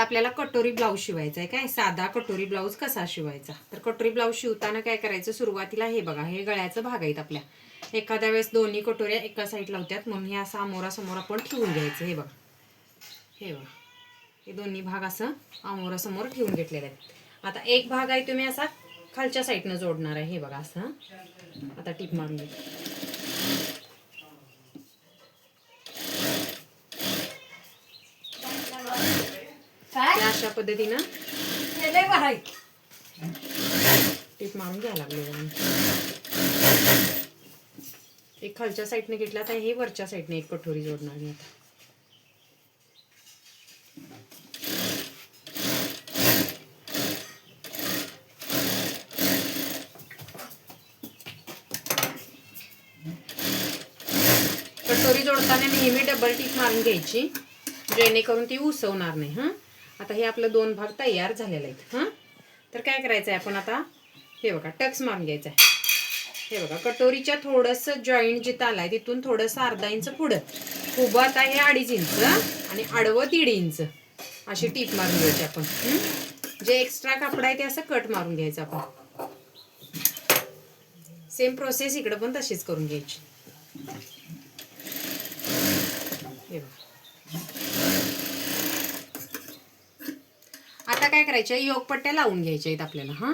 आता आपल्याला कटोरी ब्लाऊज शिवायचा आहे काय, साधा कटोरी ब्लाऊज कसा शिवायचा. तर कटोरी ब्लाऊज शिवताना काय करायचं, सुरुवातीला हे बघा हे गळ्याचं भाग आहेत आपल्या. एखाद्या वेळेस दोन्ही कटोऱ्या एका साईडला होत्यात म्हणून हे असं अमोरासमोर आपण ठेवून घ्यायचं. हे बघा हे बघा हे दोन्ही भाग असं अमोरासमोर ठेवून घेतलेले आहेत. आता एक भाग आहे तुम्ही असा खालच्या साईडनं जोडणार आहे. हे बघा असं. आता टीप मारून घे. अशा पद्धतीनं टीप मारून घ्यायला लागले. एक खालच्या साईडने घेतला तर हे वरच्या साईडने एक कटोरी जोडणार आहे. कटोरी जोडताना नेहमी डबल टीप मारून घ्यायची जेणेकरून ती उसवणार नाही. हां आता हे आपलं दोन भाग तयार झालेले आहेत. हां तर काय करायचं आहे आपण आता, हे बघा टक्स मारून घ्यायचं आहे. हे बघा कटोरीच्या थोडंसं जॉईंट जिथं आलाय तिथून थोडंसं अर्धा इंच पुढं, उभं आता हे 2.5 इंच आणि आडवं 1.5 इंच अशी टीप मारून घ्यायची आपण. जे एक्स्ट्रा कापड आहे ते असं कट मारून घ्यायचं आपण. सेम प्रोसेस इकडं पण तशीच करून घ्यायची. हे बघा आता काय करायचं, योगपट्ट्या लावून घ्यायच्या आहेत आपल्याला. हां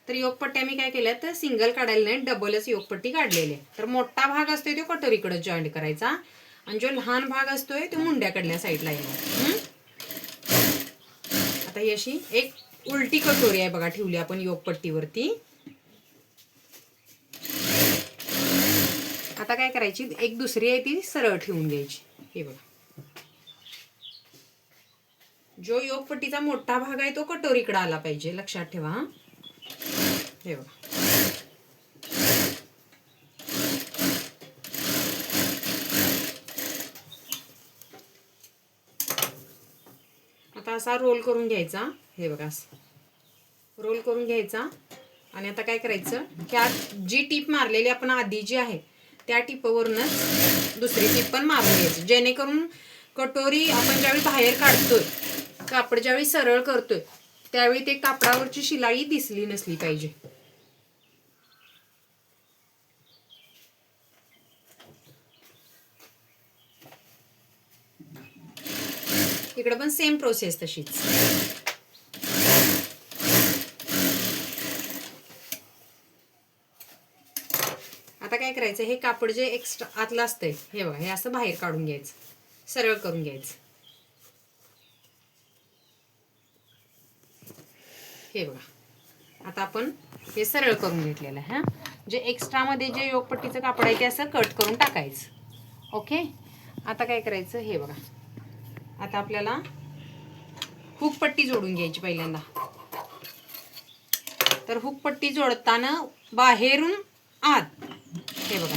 तर योगपट्ट्या मी काय केल्या तर सिंगल काढायला नाही, डबलच योगपट्टी काढलेली आहे. तर मोठा भाग असतोय तो कटोरीकडे जॉईंट करायचा आणि जो लहान भाग असतोय तो मुंड्याकडल्या साईडला येणार. आता ही अशी एक उलटी कटोरी आहे बघा ठेवली आपण योगपट्टीवरती. आता काय करायची, एक दुसरी आहे ती सरळ ठेवून घ्यायची. हे बघा जो योगपट्टीचा मोठा भाग आहे तो कटोरीकडे आला पाहिजे, लक्षात ठेवा. हे बघा आता असा रोल करून घ्यायचा. हे बघा असं रोल करून घ्यायचा आणि आता काय करायचं, ह्या जी टीप मारलेली आपण आधी जी आहे त्या टिपवरूनच दुसरी टीप पण मारून घ्यायची, जेणेकरून कटोरी आपण ज्यावेळी बाहेर काढतोय, कापड ज्यावेळी सरळ करतोय त्यावेळी ते कापडावरची शिलाई दिसली नसली पाहिजे. इकडे पण सेम प्रोसेस तशीच. आता काय करायचं, हे कापड जे एक्स्ट्रा आतलं असतंय हे बघा हे असं बाहेर काढून घ्यायचं, सरळ करून घ्यायचं. हे बघा आता आपण हे सरळ करून घेतलेलं आहे. हां जे एक्स्ट्रामध्ये जे योगपट्टीचं कापड आहे ते असं कट करून टाकायचं. ओके आता काय करायचं, हे बघा आता आपल्याला हुकपट्टी जोडून घ्यायची पहिल्यांदा. तर हुकपट्टी जोडताना बाहेरून आत, हे बघा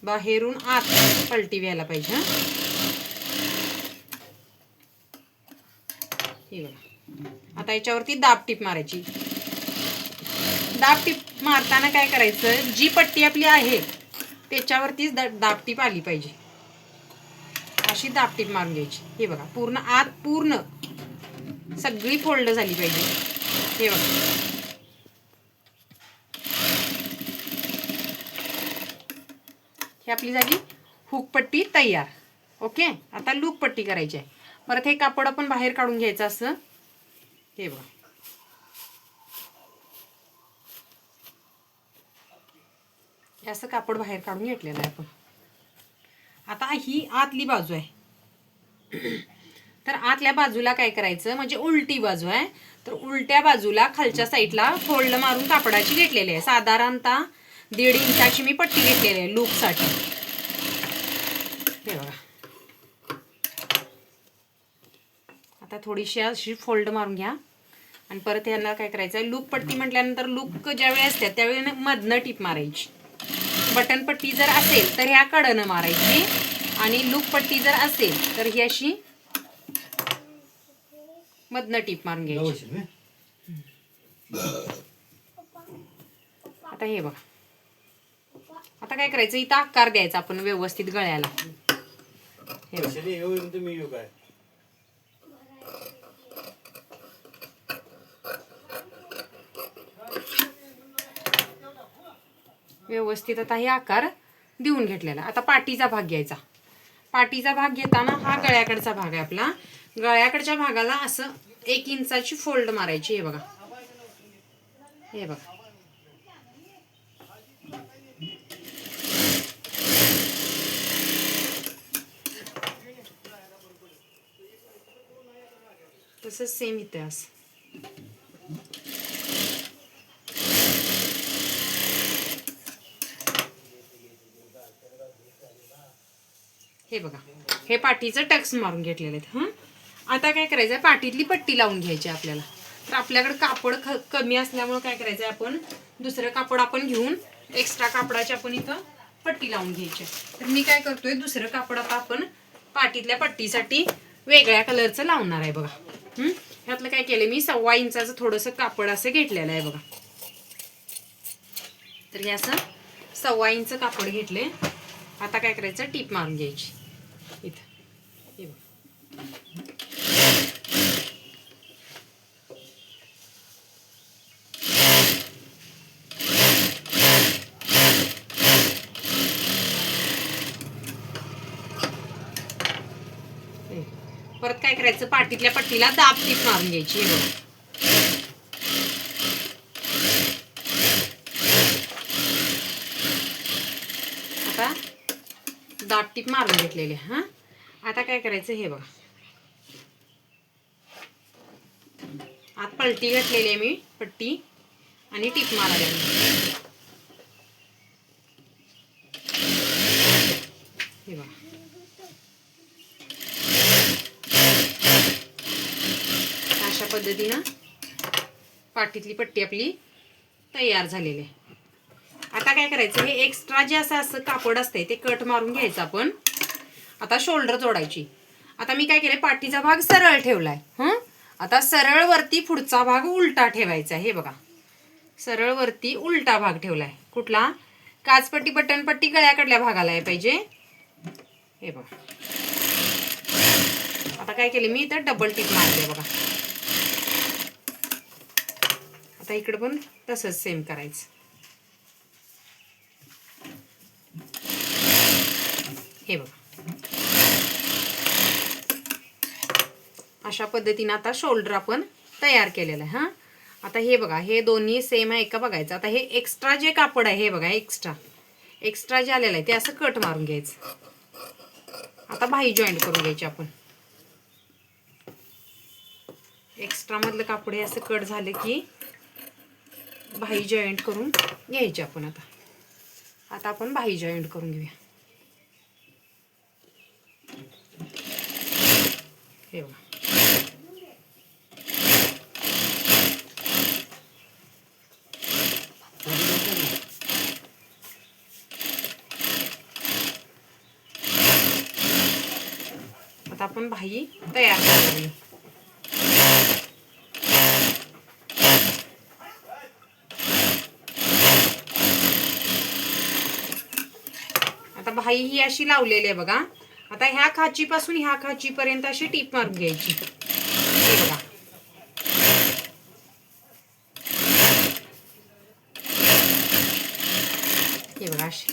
बाहेरून आत पलटी व्हायला पाहिजे. हे बघा आता याच्यावरती दाब टीप मारायची. दाब टीप मारताना काय करायचं, जी पट्टी आपली आहे त्याच्यावरतीच दाब टीप आली पाहिजे, अशी दाब टीप मारून घ्यायची. हे बघा पूर्ण आत पूर्ण सगळी फोल्ड झाली पाहिजे. हे बघा ही आपली झाली हुकपट्टी तयार. ओके आता लूप पट्टी करायची आहे. परत हे कापड आपण बाहेर काढून घ्यायचं असं. हे बघा असं कापड बाहेर काढून घेतलेलं आहे आपण. आता ही आतली बाजू आहे, तर आतल्या बाजूला काय करायचं, म्हणजे उलटी बाजू आहे तर उलट्या बाजूला खालच्या साईडला फोल्ड मारून कापडाची घेतलेली आहे. साधारणतः 1.5 इंचाची मी पट्टी घेतलेली आहे लूपसाठी. हे बघा आता थोडीशी अशी फोल्ड मारून घ्या आणि परत ह्याला काय करायचं आहे, लूप पट्टी म्हटल्यानंतर लूप ज्यावेळी असते त्यावेळी मधनं टीप मारायची. बटन पट्टी जर असेल तर ह्या कडनं मारायची आणि लूप पट्टी जर असेल तर ही अशी मधनं टीप मारून घ्यायची. आता हे बघा आता काय करायचं, इथं आकार द्यायचा आपण व्यवस्थित गळ्याला. हे बघा व्यवस्थित आता हे आकार देऊन घेतलेला. आता पाठीचा भाग घ्यायचा. पाठीचा भाग घेताना हा गळ्याकडचा भाग आहे आपला. गळ्याकडच्या भागाला असं 1 इंचाची फोल्ड मारायची. हे बघा, हे बघा. तसंच सेम इथे असं. हे बघा, हे पाठीचं टक्स मारून घेतलेले आहेत. आता काय करायचं, पाठीतली पट्टी लावून घ्यायची आपल्याला. तर आपल्याकडे कापड कमी असल्यामुळे काय करायचं, आपण दुसरं कापड आपण घेऊन एक्स्ट्रा कापडाची आपण इथं पट्टी लावून घ्यायची. तर मी काय करतोय, दुसरं कापड आता आपण पाठीतल्या पट्टीसाठी वेगळ्या कलरचं लावणार आहे बघा. ह्यातलं काय केलं मी, 1.25 इंचाचं थोडंसं कापड असं घेतलेलं आहे बघा. तर हे असं 1.25 इंच कापड घेतले. आता काय करायचं, टीप मारून घ्यायची इथं. हे बघा, परत काय करायचं, पाठीतल्या पट्टीला दाब टीप मारून घ्यायची. हे बघा, आता दाब टीप मारून घेतलेले. आता काय करायचं, हे बघा, आत पलटी घातलेली आहे मी पट्टी आणि टीप मारायला. हे बघा, अशा पद्धतीनं पाठीतली पट्टी आपली तयार झालेली आहे. आता काय करायचं, हे एक्स्ट्रा जे असं कापड असते ते कट मारून घ्यायचं आपण. आता शोल्डर जोडायची. आता मी काय केलंय, पाठीचा भाग सरळ ठेवलाय. आता सरळ वरती पुढचा भाग उलटा ठेवायचा. हे बघा, सरळ वरती उलटा भाग ठेवलाय. कुठला, काचपट्टी बटनपट्टी गळ्याकडल्या भागाला आहे पाहिजे. हे बघा, आता काय केले मी, इथं डबल टिप मारले बघा. आता इकडे पण तसंच सेम करायचं. हे बघा, अशा पद्धतीने आता शोल्डर आपण तयार केलेलं आहे. आता हे बघा, हे दोन्ही सेम आहे का बघायचं. आता हे एक्स्ट्रा जे कापड आहे, हे बघा, एक्स्ट्रा जे आलेलं आहे ते असं कट मारून घ्यायचं. आता भाई जॉईंट करून घ्यायची आपण. एक्स्ट्रा मधलं कापड हे असं कट झालं की भाई जॉईंट करून घ्यायची आपण. आता आपण भाई जॉईंट करून घेऊया. हे बघा, आता आपण भाई तयार करूया. आता भाई ही अशी लावलेली आहे बघा. आता ह्या खाचीपासून ह्या खाचीपर्यंत अशी टीप मारून घ्यायची. हे बघा, हे बघा अशी.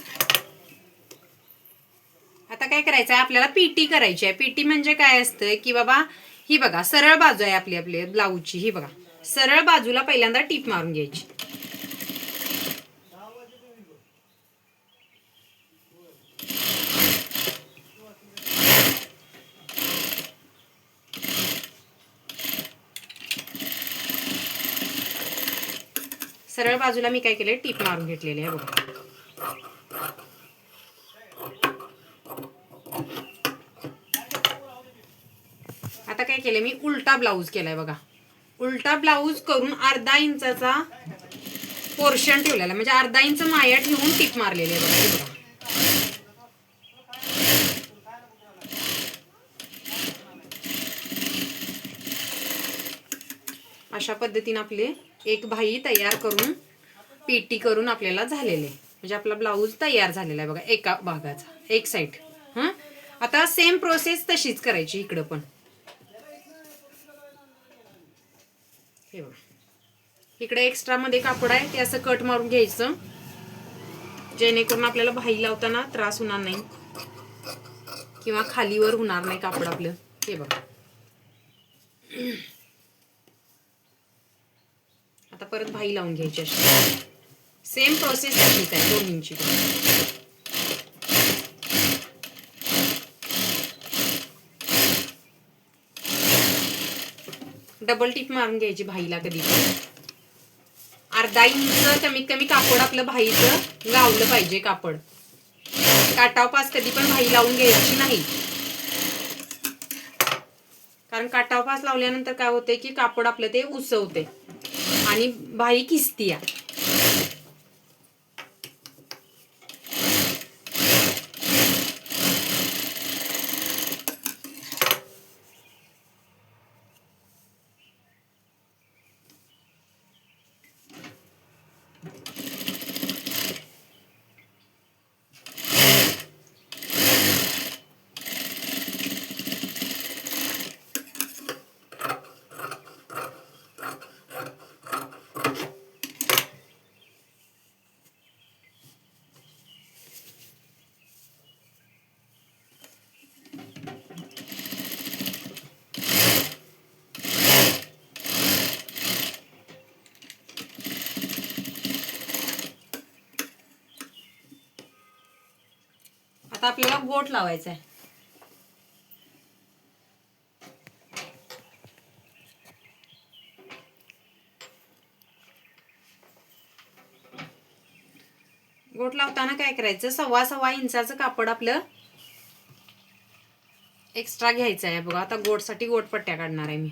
आता काय करायचं आहे, आपल्याला पीटी करायची आहे. पीटी म्हणजे काय असतं की बाबा, ही बघा सरळ बाजू आहे आपली ब्लाऊजची. ही बघा, सरळ बाजूला पहिल्यांदा टीप मारून घ्यायची. सरळ बाजूला मी काय केले, टीप मारून घेतलेली आहे बघा. आता काय केलं मी, उलटा ब्लाऊज केलाय बघा. उलटा ब्लाऊज करून 1/2 इंचाचा पोर्शन ठेवलेला, म्हणजे 1/2 इंच माया ठेवून टीप मारलेली आहे बघा. हे बघा, अशा पद्धतीने आपले एक भाई तयार करून पीटी करून आपल्याला झालेले, म्हणजे आपला ब्लाऊज तयार झालेला आहे बघा, एका भागाचा एक साईड. आता सेम प्रोसेस तशीच करायची इकडं पण. हे बघा, इकडे एक्स्ट्रा मध्ये कापड आहे ते असं कट मारून घ्यायचं. जेणेकरून आपल्याला भाई लावताना त्रास होणार नाही किंवा खालीवर होणार नाही कापड आपलं. हे बघा आता परत भाई लावून घ्यायची अशी. सेम प्रोसेस तशीच आहे दोन्हींची. डबल टिप मारून घ्यायची भाईला कधी पण. अर्धा इंच कमीत कमी कापड आपलं भाईचं लावलं पाहिजे. कापड काटावपास कधी पण भाई लावून घ्यायची नाही, कारण काटावपास लावल्यानंतर काय होते की कापड आपलं ते उसवते आणि भाई किसतीया. आता आपल्याला गोट लावायचा आहे. गोट लावताना काय करायचं, 1.25 इंचाचं कापड आपलं एक्स्ट्रा घ्यायचं आहे. बघा आता गोटसाठी गोटपट्ट्या काढणार आहे मी.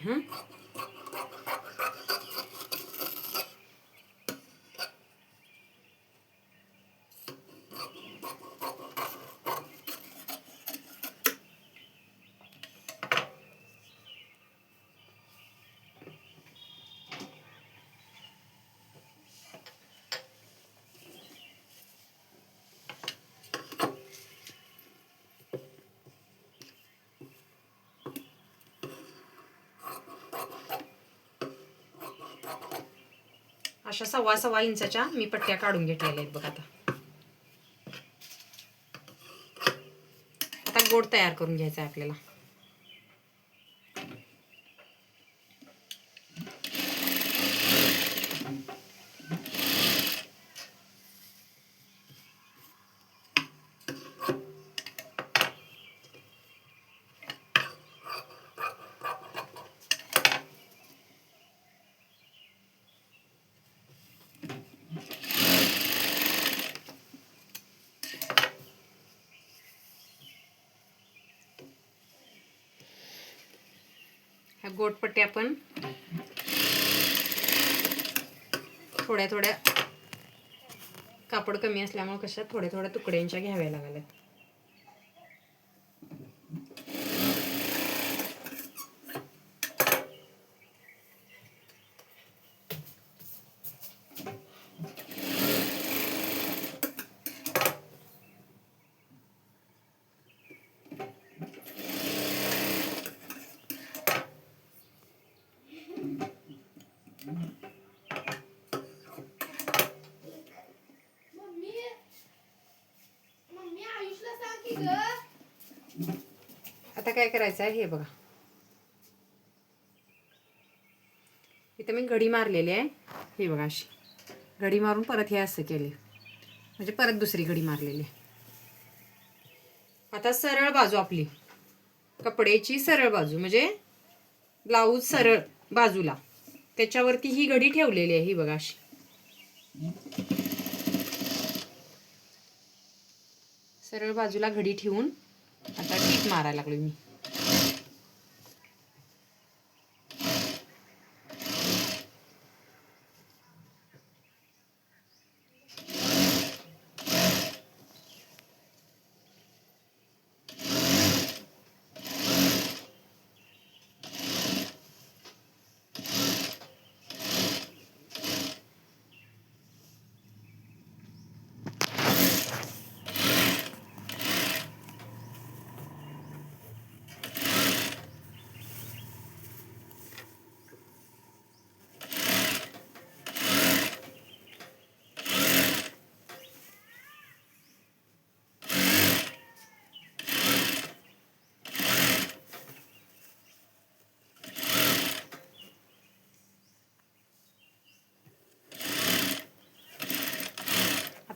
अशा 1.25 इंचाच्या मी पट्ट्या काढून घेतलेल्या आहेत. बघा आता गोट तयार करून घ्यायचा आहे आपल्याला. ह्या गोटपट्ट्या आपण थोड्या थोड्या, कापड कमी असल्यामुळे कशा थोड्या थोड्या तुकड्यांच्या घ्याव्या लागल्यात. आता काय करायचं आहे, हे बघा इथे मी घडी मारलेली आहे. हे बघा अशी घडी मारून परत हे असं केले, म्हणजे परत दुसरी घडी मारलेली. आता सरळ बाजू आपली कपड्याची सरळ बाजू म्हणजे ब्लाऊज सरळ बाजूला, त्याच्यावरती ही घडी ठेवलेली आहे. ही बघा अशी सरळ बाजूला घडी ठेवून आता टीप मारायला लागलोय मी.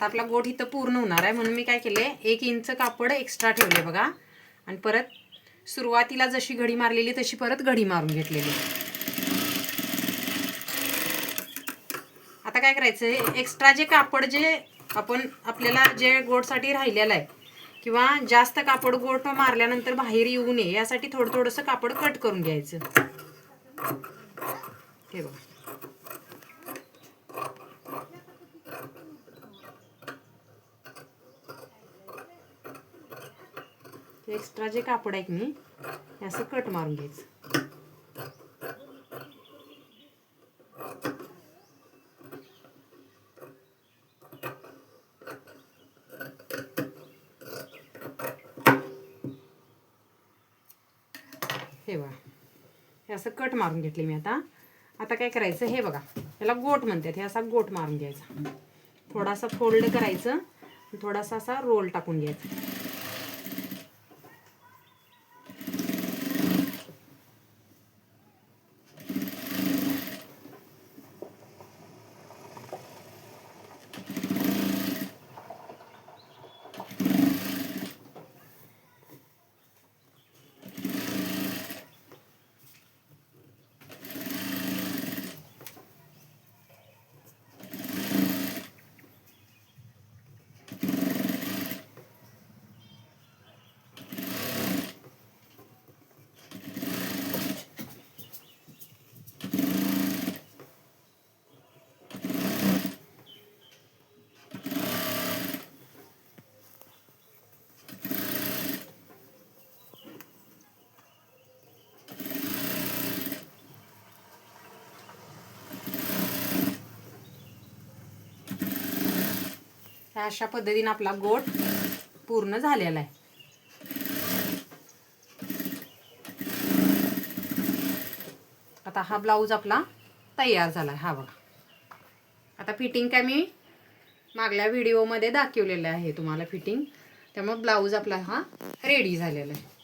आता आपला गोट इथं पूर्ण होणार आहे म्हणून मी काय केले 1 इंच कापड एक्स्ट्रा ठेवले बघा आणि परत सुरुवातीला जशी घडी मारलेली तशी परत घडी मारून घेतलेली. आता काय करायचं एक्स्ट्रा जे कापड जे आपण आपल्याला जे गोटसाठी राहिलेलं आहे किंवा जास्त कापड गोट मारल्यानंतर बाहेर येऊ नये यासाठी थोडं थोडंसं कापड कट करून घ्यायचं. हे बघा एक्स्ट्रा जे कापड आहे की नाही हे असं कट मारून घ्यायचं. हे बघा हे असं कट मारून घेतले मी. आता काय करायचं हे बघा याला गोट म्हणतात. हे असा गोट मारून घ्यायचा. थोडासा फोल्ड करायचं थोडासा असा रोल टाकून घ्यायचा. अशा पद्धतीने आपला गोट पूर्ण झालेला आहे. आता हा ब्लाऊज आपला तयार झाला आहे. हा बघा आता फिटिंग काय मी मागल्या व्हिडिओमध्ये दाखवलेलं आहे तुम्हाला फिटिंग. त्यामुळे ब्लाऊज आपला हा रेडी झालेला आहे.